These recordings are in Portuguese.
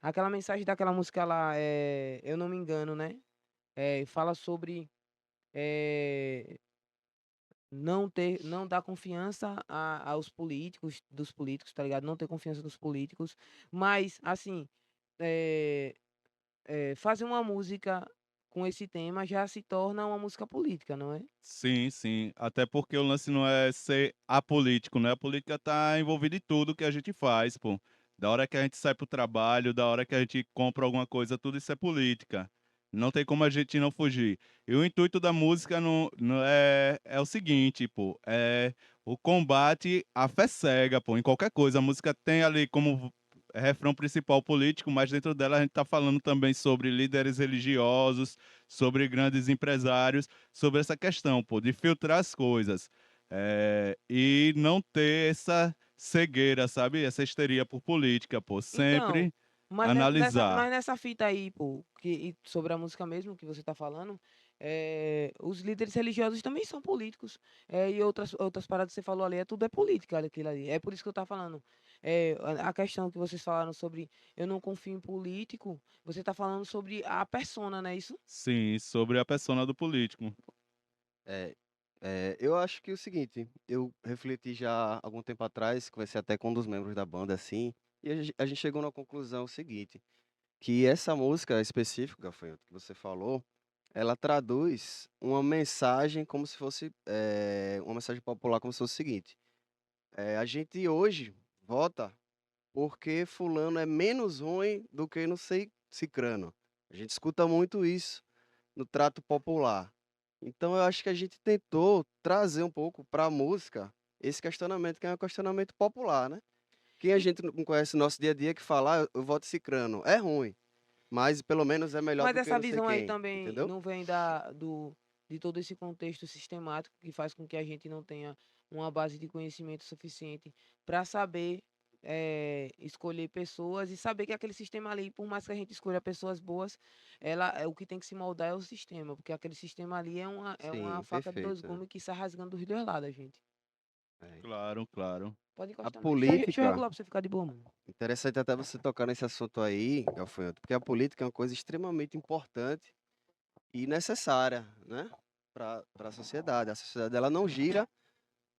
aquela mensagem daquela música lá, Eu Não Me Engano, né, fala sobre, eh, não dar confiança a aos políticos dos políticos, tá ligado, não ter confiança dos políticos, mas assim, eh fazer uma música com esse tema já se torna uma música política, não é? Sim, sim. Até porque o lance não é ser apolítico, né? A política tá envolvida em tudo que a gente faz, pô. Da hora que a gente sai pro trabalho, da hora que a gente compra alguma coisa, tudo isso é política. Não tem como a gente não fugir. E o intuito da música não é o seguinte, pô, é o combate à fé cega, pô, em qualquer coisa. A música tem ali como refrão principal político, mas dentro dela a gente tá falando também sobre líderes religiosos, sobre grandes empresários, sobre essa questão, pô, de filtrar as coisas, e não ter essa cegueira, sabe, essa histeria por política, pô, Então, sempre mas ne nessa analisar. mas nessa fita aí, pô, sobre a música mesmo que você tá falando, os líderes religiosos também são políticos, e outras paradas que você falou ali, tudo é política aquilo ali. É por isso que eu estava falando, a questão que vocês falaram sobre eu não confio em político, você tá falando sobre a persona, não é isso? Sim, sobre a persona do político. É, eu acho que é o seguinte, eu refleti já há algum tempo atrás, conversei até com um dos membros da banda, assim, e a gente chegou na conclusão seguinte, que essa música específica, Gafanhoto, que você falou, ela traduz uma mensagem como se fosse, uma mensagem popular como se fosse o seguinte: a gente hoje vota porque fulano é menos ruim do que não sei cicrano. A gente escuta muito isso no trato popular. Então eu acho que a gente tentou trazer um pouco para a música esse questionamento, que é um questionamento popular, né. Quem a E gente não conhece no nosso dia a dia que fala: "Ah, eu voto cicrano", é ruim, mas pelo menos é melhor mas do que essa não sei visão aí quem, também entendeu? não vem de todo esse contexto sistemático que faz com que a gente não tenha uma base de conhecimento suficiente para saber, escolher pessoas e saber que aquele sistema ali, por mais que a gente escolha pessoas boas, o que tem que se moldar é o sistema, porque aquele sistema ali é uma Sim, faca de 2 perfeito, é. gumes que sai rasgando dos 2 lados, gente. É. Claro, claro. Pode A encostar mais. Deixa eu política regular pra você ficar de boa, mano. interessante até você tocar nesse assunto aí, Gafanhoto, porque a política é uma coisa extremamente importante e necessária, né, para a sociedade. A sociedade ela não gira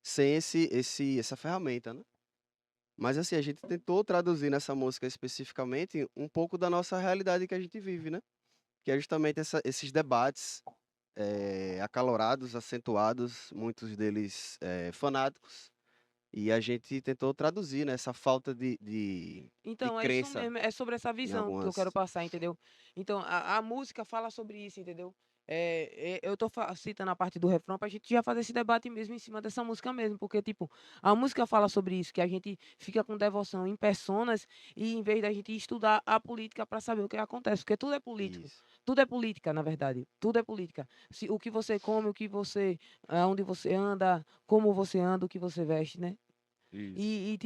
sem essa ferramenta, né. Mas assim, a gente tentou traduzir nessa música especificamente um pouco da nossa realidade que a gente vive, né, que é justamente esses debates, acalorados, acentuados, muitos deles, fanáticos, e a gente tentou traduzir, né, essa falta de Então, é isso crença mesmo, é sobre essa em visão que eu quero algumas. passar, entendeu. Então, a música fala sobre isso, entendeu. Eu tô citando a parte do refrão pra gente já fazer esse debate mesmo em cima dessa música mesmo, porque, tipo, a música fala sobre isso, que a gente fica com devoção em personas e em vez da gente estudar a política pra saber o que acontece, porque tudo é político, Isso, tudo é política, na verdade, tudo é política. Se o que você come, o que você aonde você anda, como você anda, o que você veste, né. Isso. E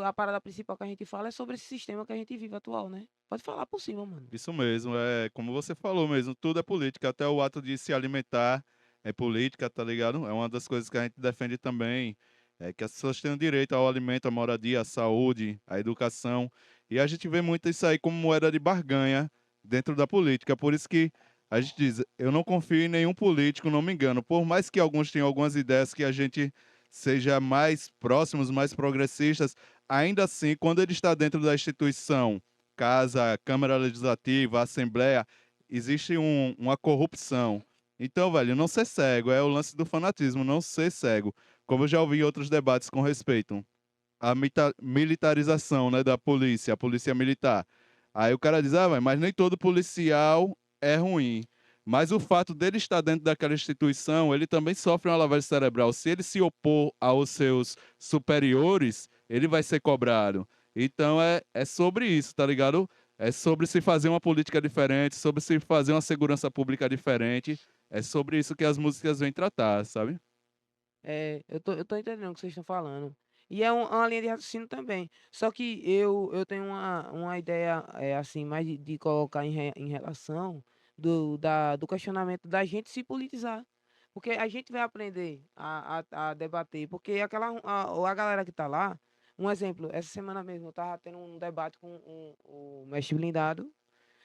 a parada principal que a gente fala é sobre esse sistema que a gente vive atual, né. Pode falar por cima, mano. Isso mesmo, é como você falou mesmo, tudo é política, até o ato de se alimentar é política, tá ligado? É uma das coisas que a gente defende também, é que as pessoas tenham direito ao alimento, à moradia, à saúde, à educação. E a gente vê muito isso aí como moeda de barganha dentro da política. Por isso que a gente diz, eu não confio em nenhum político, não me engano. Por mais que alguns tenham algumas ideias que a gente seja mais próximos, mais progressistas, ainda assim, quando ele está dentro da instituição, casa, Câmara Legislativa, Assembleia, existe uma corrupção. Então, velho, não ser cego, é o lance do fanatismo, não ser cego. Como eu já ouvi em outros debates com respeito à militarização, né, da polícia, a polícia militar. Aí o cara diz, ah, velho, mas nem todo policial é ruim. Mas o fato dele estar dentro daquela instituição, ele também sofre uma lavagem cerebral. Se ele se opor aos seus superiores, ele vai ser cobrado. Então é sobre isso, tá ligado? É sobre se fazer uma política diferente, sobre se fazer uma segurança pública diferente. É sobre isso que as músicas vêm tratar, sabe? Eu tô entendendo o que vocês estão falando. E é uma linha de raciocínio também. Só que eu tenho uma ideia, assim, mais de colocar em relação do questionamento da gente se politizar. Porque a gente vai aprender a debater, porque a galera que tá lá, Um exemplo, essa semana mesmo eu tava tendo um debate com o mestre blindado.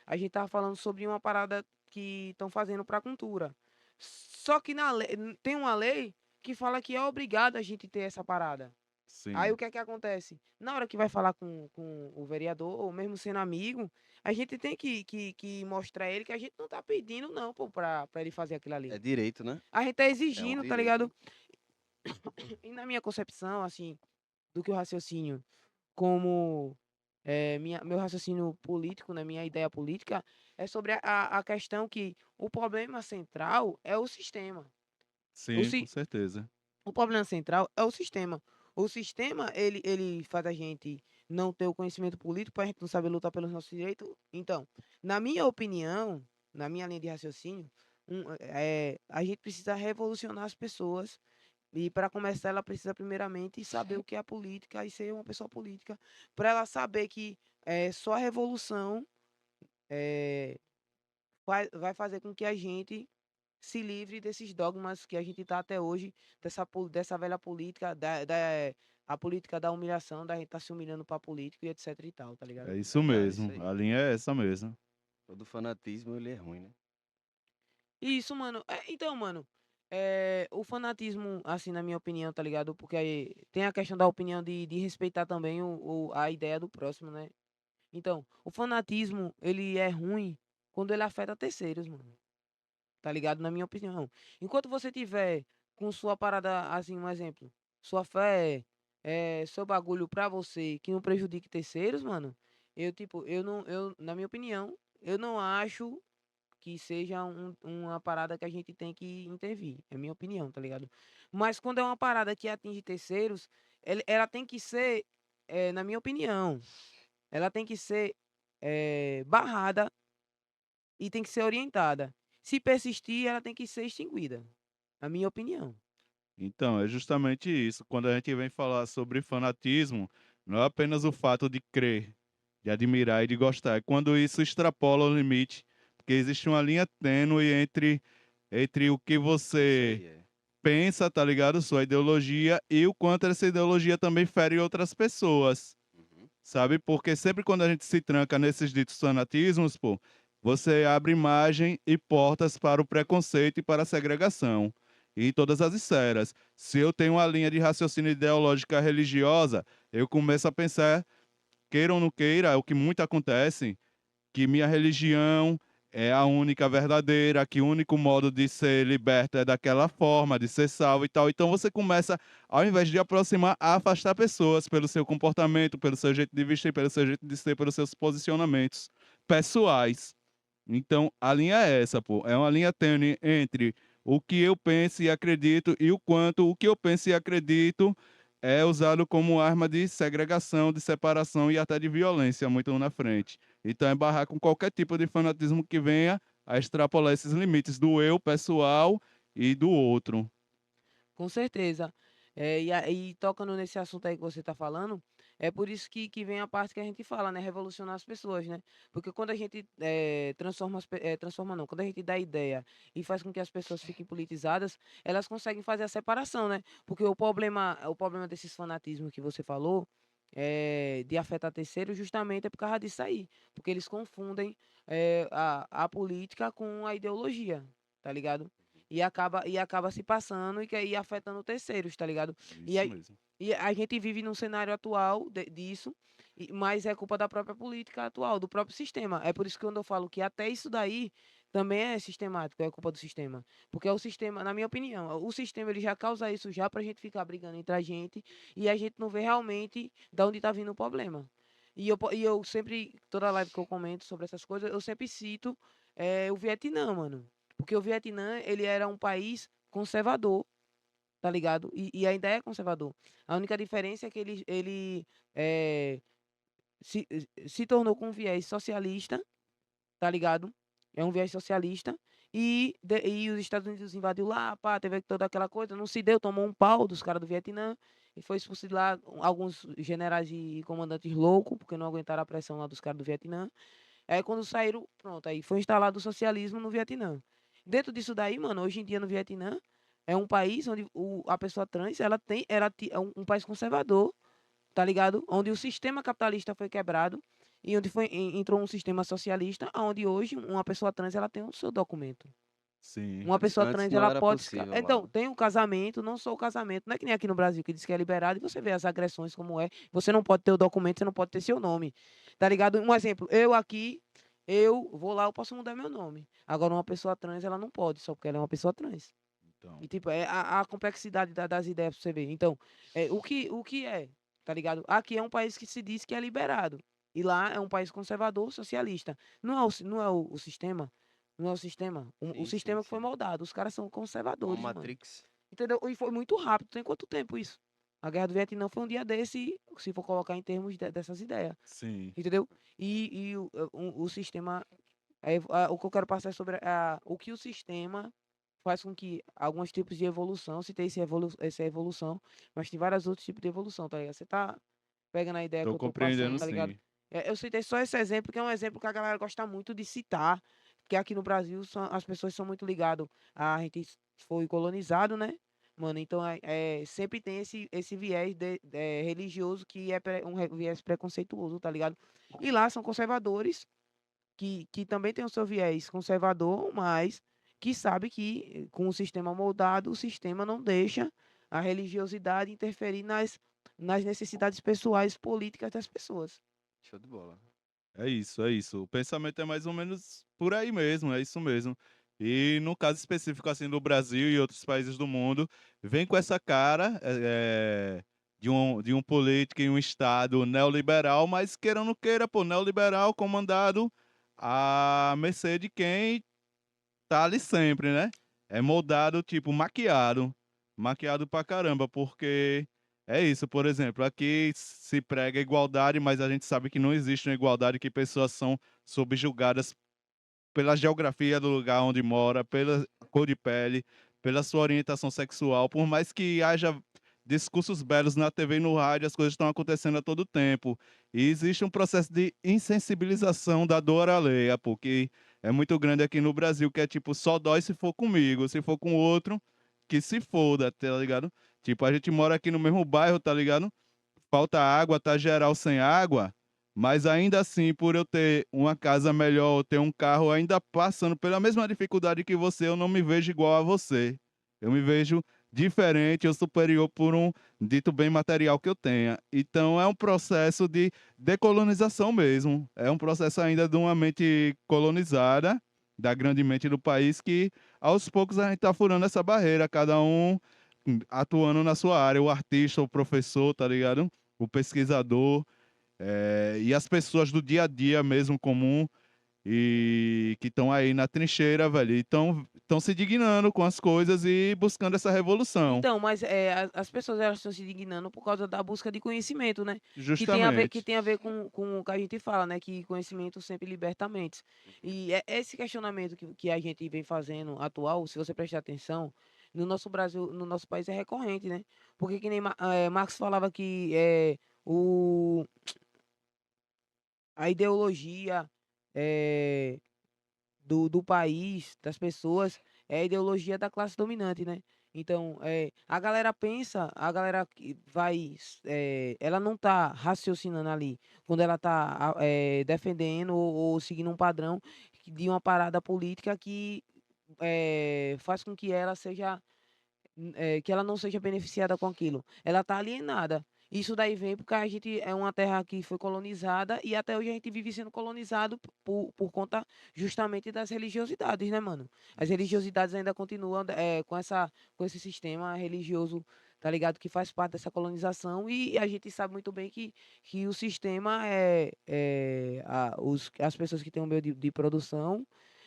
A gente tava falando sobre uma parada que estão fazendo para a cultura. Só que na lei, tem uma lei que fala que é obrigado a gente ter essa parada. Aí Sim. o que é que acontece? Na hora que vai falar com o vereador, ou mesmo sendo amigo, a gente tem que mostrar a ele que a gente não tá pedindo, não, pô, pra ele fazer aquilo É ali. direito, né? A gente tá É um exigindo, tá direito. ligado? E na minha concepção, assim, do que o raciocínio, como meu raciocínio político, né, minha ideia política, é sobre a questão que o problema central é o sistema. O, Sim, com si- certeza. o problema central é o sistema. O sistema, ele faz a gente não ter o conhecimento político para a gente não saber lutar pelos nossos direitos. Então, na minha opinião, na minha linha de raciocínio, a gente precisa revolucionar as pessoas e para começar, ela precisa primeiramente saber o que é a política e ser uma pessoa política, para ela saber que só a revolução eh, vai fazer com que a gente se livre desses dogmas que a gente está até hoje, dessa velha política, a política da humilhação, da gente estar se humilhando para político e etc e tal, tá ligado? É isso Verdade, isso mesmo. aí. A linha é essa mesmo. Todo fanatismo, ele é ruim, né? Isso, mano. Então, mano, o fanatismo, assim, na minha opinião, tá ligado? Porque aí tem a questão da opinião de respeitar também a ideia do próximo, né? Então, o fanatismo, ele é ruim quando ele afeta terceiros, mano. Tá ligado? Na minha opinião. Enquanto você tiver com sua parada, assim, um exemplo, sua fé, seu bagulho pra você que não prejudique terceiros, mano, tipo, na minha opinião, eu não acho que seja uma parada que a gente tem que intervir. É minha opinião, tá ligado? Mas quando é uma parada que atinge terceiros, ela tem que ser, na minha opinião, ela tem que ser barrada e tem que ser orientada. Se persistir, ela tem que ser extinguida. Na minha opinião. Então, é justamente isso. Quando a gente vem falar sobre fanatismo, não é apenas o fato de crer, de admirar e de gostar. É quando isso extrapola o limite, porque existe uma linha tênue entre o que Isso você aí é. pensa, tá ligado? Sua ideologia e o quanto essa ideologia também fere outras pessoas, Uhum. sabe? Porque sempre quando a gente se tranca nesses ditos fanatismos, pô, você abre margem e portas para o preconceito e para a segregação. E em todas as esferas. Se eu tenho uma linha de raciocínio ideológica religiosa, eu começo a pensar, queira ou não queira, é o que muito acontece, que minha religião é a única verdadeira, que o único modo de ser liberto é daquela forma, de ser salvo e tal. Então você começa, ao invés de aproximar, a afastar pessoas pelo seu comportamento, pelo seu jeito de vestir, pelo seu jeito de ser, pelos seus posicionamentos pessoais. Então a linha é essa, pô. É uma linha tênue entre o que eu penso e acredito e o quanto o que eu penso e acredito é usado como arma de segregação, de separação e até de violência muito na frente. Então é barrar com qualquer tipo de fanatismo que venha a extrapolar esses limites do eu pessoal e do outro. Com certeza. E tocando nesse assunto aí que você está falando, é por isso que vem a parte que a gente fala, né? Revolucionar as pessoas, né? Porque quando a gente transforma não, quando a gente dá ideia e faz com que as pessoas fiquem politizadas, elas conseguem fazer a separação, né? Porque o problema desses fanatismos que você falou, de afetar terceiros, justamente é por causa disso aí. Porque eles confundem a política com a ideologia, tá ligado? E acaba se passando e afetando terceiros, tá ligado? E a, Isso mesmo. e a gente vive num cenário atual disso, mas é culpa da própria política atual, do próprio sistema. É por isso que quando eu falo que até isso daí também é sistemático, é culpa do sistema. Porque o sistema, na minha opinião, o sistema ele já causa isso já pra gente ficar brigando entre a gente e a gente não vê realmente de onde tá vindo o problema. E eu sempre, toda live que eu comento sobre essas coisas, eu sempre cito o Vietnã, mano. Porque o Vietnã, ele era um país conservador, tá ligado? E ainda é conservador. A única diferença é que ele eh, se tornou com um viés socialista, tá ligado? É um viés socialista. E os Estados Unidos invadiu lá, pá, teve toda aquela coisa, não se deu, tomou um pau dos caras do Vietnã e foi expulso de lá alguns generais e comandantes loucos, porque não aguentaram a pressão lá dos caras do Vietnã. Aí quando saíram, pronto, aí foi instalado o socialismo no Vietnã. Dentro disso daí, mano, hoje em dia no Vietnã é um país onde a pessoa trans, ela é um país conservador, tá ligado? Onde o sistema capitalista foi quebrado e onde entrou um sistema socialista, onde hoje uma pessoa trans ela tem o seu documento. Sim. Uma pessoa Antes trans, não ela era pode. possível Então, lá. tem o casamento, não só o casamento. Não é que nem aqui no Brasil, que diz que é liberado, e você vê as agressões como é. Você não pode ter o documento, você não pode ter seu nome. Tá ligado? Um exemplo, eu aqui, eu vou lá, eu posso mudar meu nome. Agora, uma pessoa trans, ela não pode, só porque ela é uma pessoa trans. Então, E, tipo, é a complexidade das ideias pra você ver. Então, o que é, tá ligado? Aqui é um país que se diz que é liberado. E lá é um país conservador, socialista. Não é o sistema. Não é o sistema. O Sim, sim, sistema que foi sim. moldado. Os caras são Uma conservadores, mano. Matrix. Entendeu? E foi muito rápido. Tem quanto tempo isso? A Guerra do Vietnã foi um dia desse, se for colocar em termos dessas ideias. sim. Entendeu? E o sistema. O que eu quero passar é sobre o que o sistema faz com que alguns tipos de evolução, se tem essa evolução, mas tem vários outros tipos de evolução, tá ligado? Você tá pegando a ideia que Tô eu tô passando, compreendendo, tá ligado? sim. Eu citei só esse exemplo, que é um exemplo que a galera gosta muito de citar, porque aqui no Brasil as pessoas são muito ligadas, a gente foi colonizado, né? Mano, então sempre tem esse viés religioso que é viés preconceituoso, tá ligado? E lá são conservadores, que também tem o seu viés conservador, mas que sabe que com o sistema moldado, o sistema não deixa a religiosidade interferir nas necessidades pessoais políticas das pessoas. Show de bola. É isso, é isso. O pensamento é mais ou menos por aí mesmo, é isso mesmo. E no caso específico assim do Brasil e outros países do mundo, vem com essa cara de um político em um estado neoliberal, mas queira ou não queira, pô, neoliberal comandado a mercê de quem tá ali sempre, né? É moldado, tipo, maquiado. Maquiado pra caramba, porque é isso, por exemplo, aqui se prega igualdade, mas a gente sabe que não existe uma igualdade, que pessoas são subjugadas pela geografia do lugar onde mora, pela cor de pele, pela sua orientação sexual. Por mais que haja discursos belos na TV e no rádio, as coisas estão acontecendo a todo tempo. E existe um processo de insensibilização da dor alheia, porque é muito grande aqui no Brasil, que é tipo, só dói se for comigo, se for com outro, que se foda, tá ligado? Tipo, a gente mora aqui no mesmo bairro, tá ligado? Falta água, tá geral sem água, mas ainda assim, por eu ter uma casa melhor, eu ter um carro, ainda passando pela mesma dificuldade que você, eu não me vejo igual a você. Eu me vejo diferente ou superior por um dito bem material que eu tenha. Então é um processo de decolonização mesmo. É um processo ainda de uma mente colonizada, da grande mente do país, que aos poucos a gente está furando essa barreira, cada um atuando na sua área, o artista, o professor, tá ligado? O pesquisador, e as pessoas do dia a dia mesmo comum e que estão aí na trincheira, velho, e estão se dignando com as coisas e buscando essa revolução. Então, mas as pessoas elas estão se indignando por causa da busca de conhecimento, né? Que Justamente. tem a ver com o que a gente fala, né? Que conhecimento sempre liberta mentes. E é esse questionamento que a gente vem fazendo atual, se você prestar atenção, no nosso Brasil, no nosso país é recorrente, né? Porque que nem Marx falava que a ideologia eh, do país, das pessoas, é a ideologia da classe dominante, né? Então, a galera pensa, a galera que ela não tá raciocinando ali, quando ela tá defendendo ou seguindo um padrão de uma parada política que faz com que ela seja que ela não seja beneficiada com aquilo. Ela está alienada. Isso daí vem porque a gente é uma terra que foi colonizada e até hoje a gente vive sendo colonizado por conta justamente das religiosidades, né, mano? As Isso. religiosidades ainda continuam com esse sistema religioso, tá ligado? Que faz parte dessa colonização e a gente sabe muito bem que o sistema as pessoas que têm o meio de produção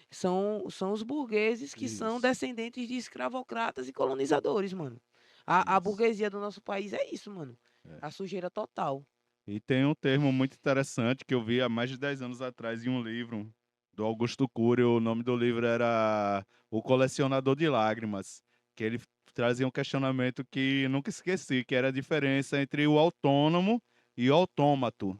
são os burgueses que são Isso. descendentes de escravocratas e colonizadores, mano. A Isso. burguesia do nosso país é isso, mano. É. A sujeira total. E tem um termo muito interessante que eu vi há mais de 10 anos atrás em um livro do Augusto Cury. O nome do livro era O Colecionador de Lágrimas, que ele trazia um questionamento que nunca esqueci, que era a diferença entre o autônomo e o autômato.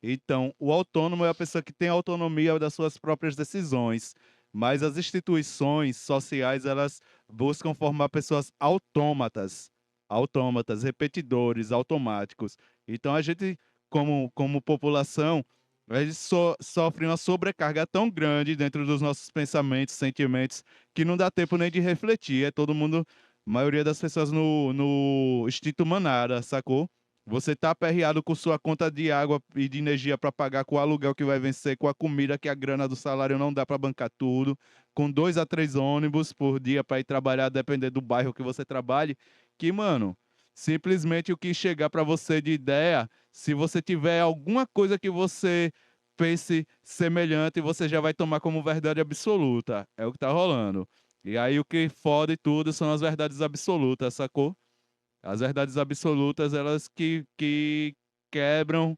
Então, o autônomo é a pessoa que tem autonomia das suas próprias decisões, mas as instituições sociais, elas buscam formar pessoas autômatas. autômatas, repetidores, automáticos. Então a gente, como população, a gente sofre uma sobrecarga tão grande dentro dos nossos pensamentos, sentimentos, que não dá tempo nem de refletir. É todo mundo, a maioria das pessoas no instinto manada, sacou? Você tá aperreado com sua conta de água e de energia para pagar, com o aluguel que vai vencer, com a comida que a grana do salário não dá para bancar tudo, com 2 a 3 ônibus por dia para ir trabalhar, depender do bairro que você trabalhe, que, mano, simplesmente o que chegar para você de ideia, se você tiver alguma coisa que você pense semelhante, você já vai tomar como verdade absoluta. É o que tá rolando. E aí o que fode tudo são as verdades absolutas, sacou? As verdades absolutas, elas que quebram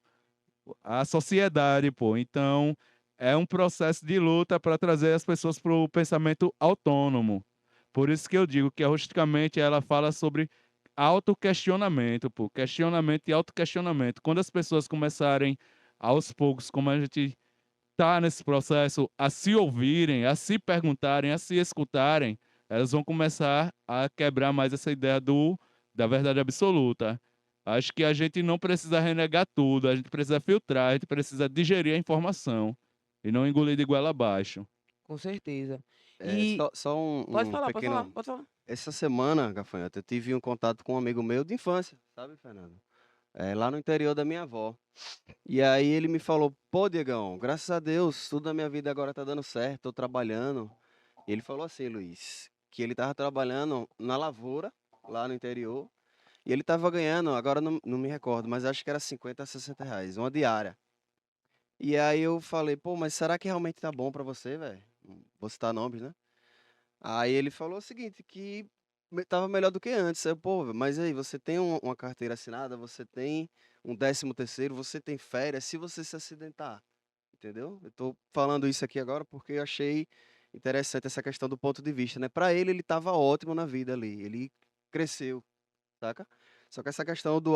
a sociedade, pô. Então, é um processo de luta para trazer as pessoas para o pensamento autônomo. Por isso que eu digo que a Rusticamente ela fala sobre autoquestionamento, pô. Questionamento e autoquestionamento. Quando as pessoas começarem, aos poucos, como a gente tá nesse processo, a se ouvirem, a se perguntarem, a se escutarem, elas vão começar a quebrar mais essa ideia da verdade absoluta. Acho que a gente não precisa renegar tudo, a gente precisa filtrar, a gente precisa digerir a informação e não engolir de goela abaixo. Com certeza. É, E só pode um falar, pode falar, pequeno. pode falar. Essa semana, Gafanhoto, eu tive um contato com um amigo meu de infância, sabe, Fernando? Lá no interior da minha avó. E aí ele me falou: pô, Diegão, graças a Deus, tudo na minha vida agora tá dando certo, tô trabalhando. E ele falou assim, Luiz, que ele tava trabalhando na lavoura, lá no interior, e ele tava ganhando, agora não me recordo, mas acho que era 50 a 60 reais, uma diária. E aí eu falei, pô, mas será que realmente tá bom pra você, velho? Vou citar nomes, né? Aí ele falou o seguinte, que tava melhor do que antes. Eu, pô, mas aí, você tem uma carteira assinada, você tem um 13º, você tem férias, se você se acidentar, entendeu? Eu tô falando isso aqui agora porque eu achei interessante essa questão do ponto de vista, né? Pra ele, ele tava ótimo na vida ali, ele cresceu, saca? Só que essa questão que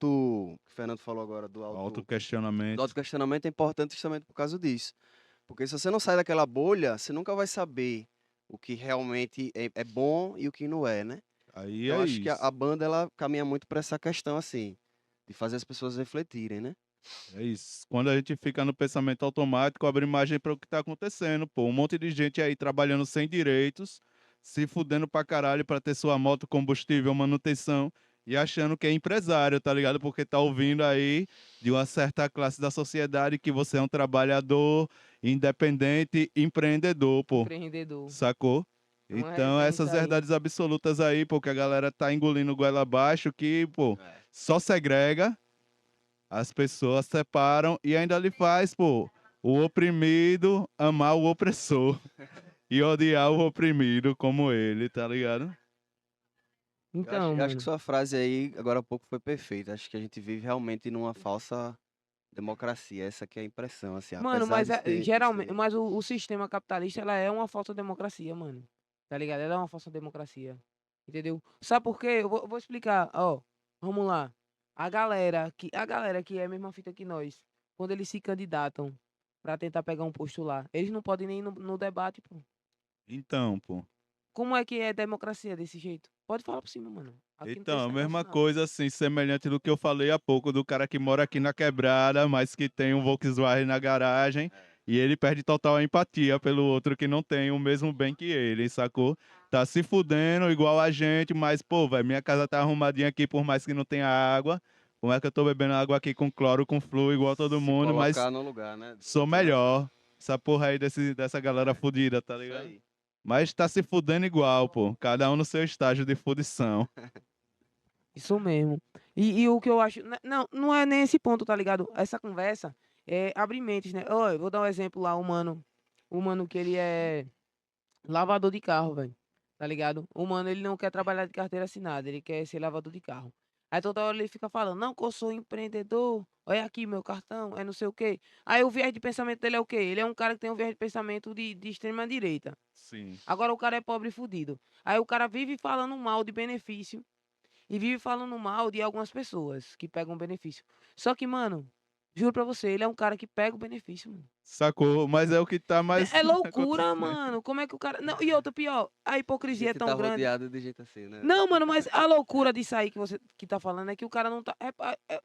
o Fernando falou agora, do Autoquestionamento. autoquestionamento é importante justamente por causa disso. Porque se você não sai daquela bolha, você nunca vai saber o que realmente é bom e o que não é, né? Aí Então é acho que a isso. banda ela caminha muito para essa questão assim, de fazer as pessoas refletirem, né? É isso. Quando a gente fica no pensamento automático, abre imagem para o que tá acontecendo, pô. Um monte de gente aí trabalhando sem direitos, se fudendo pra caralho pra ter sua moto, combustível, manutenção e achando que é empresário, tá ligado? Porque tá ouvindo aí de uma certa classe da sociedade que você é um trabalhador independente, empreendedor, pô. Empreendedor. Sacou? É uma Então, resenha isso essas aí. verdades absolutas aí, pô, que a galera tá engolindo goela abaixo, que, pô, É. só segrega as pessoas separam e ainda lhe faz, pô, o oprimido amar o opressor e odiar o oprimido como ele, tá ligado? Então, Eu acho que mano. sua frase aí agora há pouco foi perfeita. Acho que a gente vive realmente numa falsa democracia. Essa que é a impressão, assim, Mano, apesar mas de geralmente, ser. mas o sistema capitalista ela é uma falsa democracia, mano. Tá ligado? Ela é uma falsa democracia. Entendeu? Sabe por quê? Eu vou explicar, ó. Vamos lá. A galera que é a mesma fita que nós, quando eles se candidatam pra tentar pegar um posto lá, eles não podem nem ir no debate, pô. Então, pô. Como é que é democracia desse jeito? Pode falar por cima, mano. Aqui não tem Então, esse a negócio, mesma não. coisa, assim, semelhante do que eu falei há pouco, do cara que mora aqui na quebrada, mas que tem um Volkswagen na garagem, e ele perde total a empatia pelo outro que não tem o mesmo bem que ele, sacou? Tá se fudendo igual a gente, mas, pô, velho, minha casa tá arrumadinha aqui, por mais que não tenha água. Como é que eu tô bebendo água aqui com cloro, com flu, igual todo Se mundo, mas colocar no lugar, né, do sou outro, né? melhor. Essa porra aí dessa galera É, fudida, tá isso ligado? aí. Mas tá se fudendo igual, pô. Cada um no seu estágio de fudição. Isso mesmo. E o que eu acho. Não, não é nem esse ponto, tá ligado? Essa conversa é abrir mentes, né? Ó, eu vou dar um exemplo lá, o mano. O mano que ele é lavador de carro, velho. Tá ligado? O mano, ele não quer trabalhar de carteira assinada, ele quer ser lavador de carro. Aí toda hora ele fica falando, não, que eu sou empreendedor, olha aqui meu cartão, é não sei o quê. Aí o viés de pensamento dele é o quê? Ele é um cara que tem um viés de pensamento de extrema direita. Sim. Agora o cara é pobre e fudido. Aí o cara vive falando mal de benefício e vive falando mal de algumas pessoas que pegam benefício. Só que, mano, Juro pra você, ele é um cara que pega o benefício, mano. Sacou? Mas é o que tá mais É loucura, acontecendo. mano. Como é que o cara. Não, e outra, pior, a A hipocrisia é gente tão tá grande. rodeado de gente assim, né? Não, mano, mas a loucura disso aí que você que tá falando é que o cara não tá.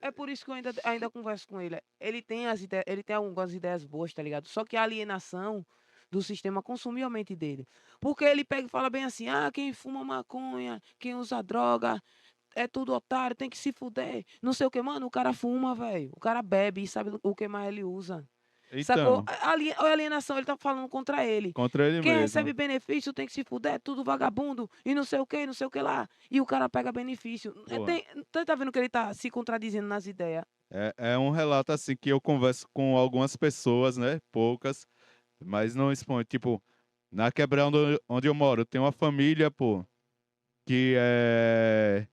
É por isso que eu ainda converso com ele. Ele tem as ideias, ele tem algumas ideias boas, tá ligado? Só que a alienação do sistema consumiu a mente dele. Porque ele pega e fala bem assim: ah, quem fuma maconha, quem usa droga, é tudo otário, tem que se fuder. Não sei o que, mano, o cara fuma, velho. O cara bebe e sabe o que mais ele usa. Sacou? Então, A alienação, ele tá falando contra ele. contra ele Quem mesmo. recebe benefício tem que se fuder, é tudo vagabundo, e não sei o que, não sei o que lá. E o cara pega benefício. Pô, Tá vendo que ele tá se contradizendo nas ideias? é um relato assim que eu converso com algumas pessoas, né? Poucas, mas não expõe. Tipo, na quebrada onde eu moro, tem uma família, pô, que é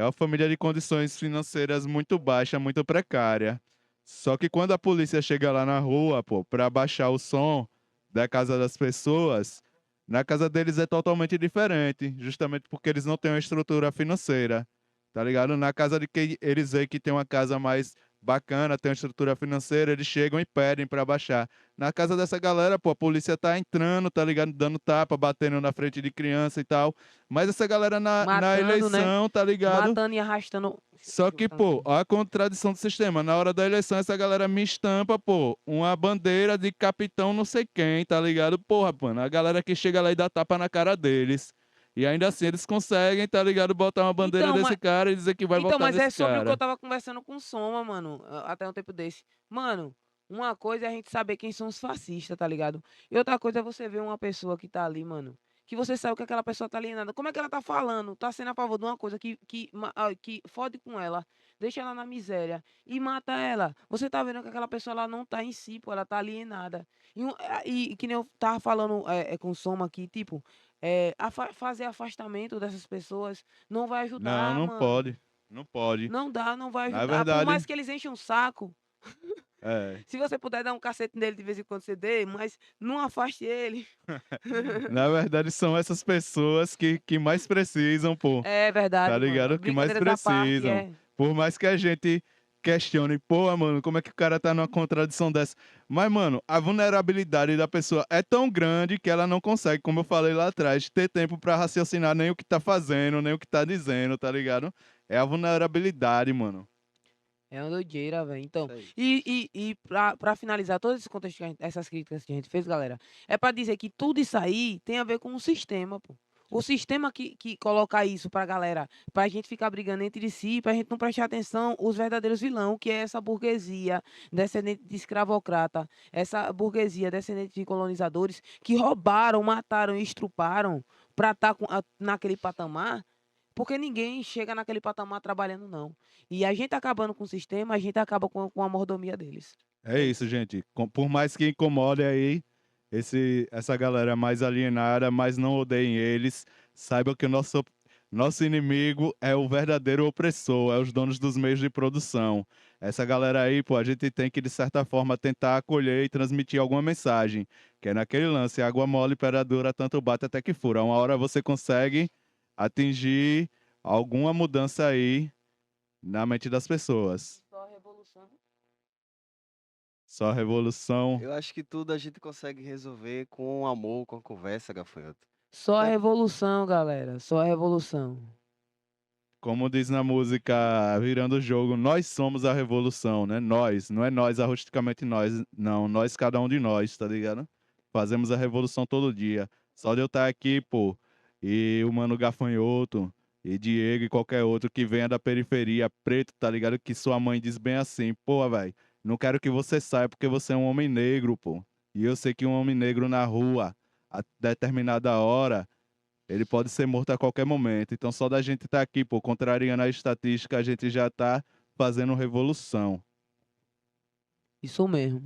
uma família de condições financeiras muito baixa, muito precária. Só que quando a polícia chega lá na rua, pô, pra baixar o som da casa das pessoas, na casa deles é totalmente diferente, justamente porque eles não têm uma estrutura financeira, tá ligado? Na casa de quem eles veem que tem uma casa mais bacana, tem uma estrutura financeira, eles chegam e pedem pra baixar. Na casa dessa galera, pô, a polícia tá entrando, tá ligado? Dando tapa, batendo na frente de criança e tal. Mas essa galera na Matando, né? eleição, tá ligado? Matando e arrastando. Só Deixa eu que, botar pô, aqui. a contradição do sistema. Na hora da eleição, essa galera me estampa, pô, uma bandeira de capitão não sei quem, tá ligado? Porra, mano, a galera que chega lá e dá tapa na cara deles. E ainda assim eles conseguem, tá ligado? Botar uma bandeira Então, desse cara e dizer que vai votar mas é nesse sobre o que eu cara. tava conversando com o Soma, mano, até um tempo desse. Mano, uma coisa é a gente saber quem são os fascistas, tá ligado? E outra coisa é você ver uma pessoa que tá ali, mano, que você sabe que aquela pessoa tá alienada. Como é que ela tá falando? Tá sendo a favor de uma coisa que fode com ela, deixa ela na miséria e mata ela. Você tá vendo que aquela pessoa ela não tá em si, pô, ela tá alienada. E que nem eu tava falando com o Soma aqui, tipo, fazer afastamento dessas pessoas não vai Não, ajudar, não mano. pode. Não pode. Não dá, não vai Na ajudar. Por verdade, mais que eles enchem um saco, é. se você puder dar um cacete nele de vez em quando, você dê, mas não afaste ele. Na verdade, são essas pessoas que mais precisam, pô. É Tá verdade, mano. ligado? Que mais Brincadeiras à parte, precisam. é. Por mais que a gente questione, pô, mano, como é que o cara tá numa contradição dessa? Mas, mano, a vulnerabilidade da pessoa é tão grande que ela não consegue, como eu falei lá atrás, ter tempo pra raciocinar nem o que tá fazendo, nem o que tá dizendo, tá ligado? É a vulnerabilidade, mano. É uma doideira, velho. Então, Isso aí. pra finalizar todo esse contexto, essas críticas que a gente fez, galera, é pra dizer que tudo isso aí tem a ver com o sistema, pô. O sistema que coloca isso pra galera, pra gente ficar brigando entre si, pra gente não prestar atenção os verdadeiros vilão, que é essa burguesia descendente de escravocrata, essa burguesia descendente de colonizadores que roubaram, mataram e estruparam pra estar naquele patamar, porque ninguém chega naquele patamar trabalhando, não. E a gente acabando com o sistema, a gente acaba com a mordomia deles. É É isso, isso. gente. Por mais que incomode aí essa galera mais alienada, mas não odeiem eles, saibam que o nosso inimigo é o verdadeiro opressor, é os donos dos meios de produção. Essa galera aí, pô, a gente tem que, de certa forma, tentar acolher e transmitir alguma mensagem, que é naquele lance, água mole, pedra dura, tanto bate até que fura. Uma hora você consegue atingir alguma mudança aí na mente das pessoas. Só a revolução. Só revolução. Eu acho que tudo a gente consegue resolver com amor, com a conversa, gafanhoto. Só a Até revolução, galera. Só a revolução. Como diz na música Virando o Jogo, nós somos a revolução, né? Nós, não é nós, artisticamente nós, não, nós, cada um de nós, tá ligado? Fazemos a revolução todo dia. Só de eu estar aqui, pô, e o Mano Gafanhoto, e Diego e qualquer outro que venha da periferia, preto, tá ligado? Que sua mãe diz bem assim, pô, velho, não quero que você saia porque você é um homem negro, pô. E eu sei que um homem negro na rua, a determinada hora, ele pode ser morto a qualquer momento. Então, só da gente estar aqui, pô, contrariando a estatística, a gente já está fazendo revolução. Isso mesmo.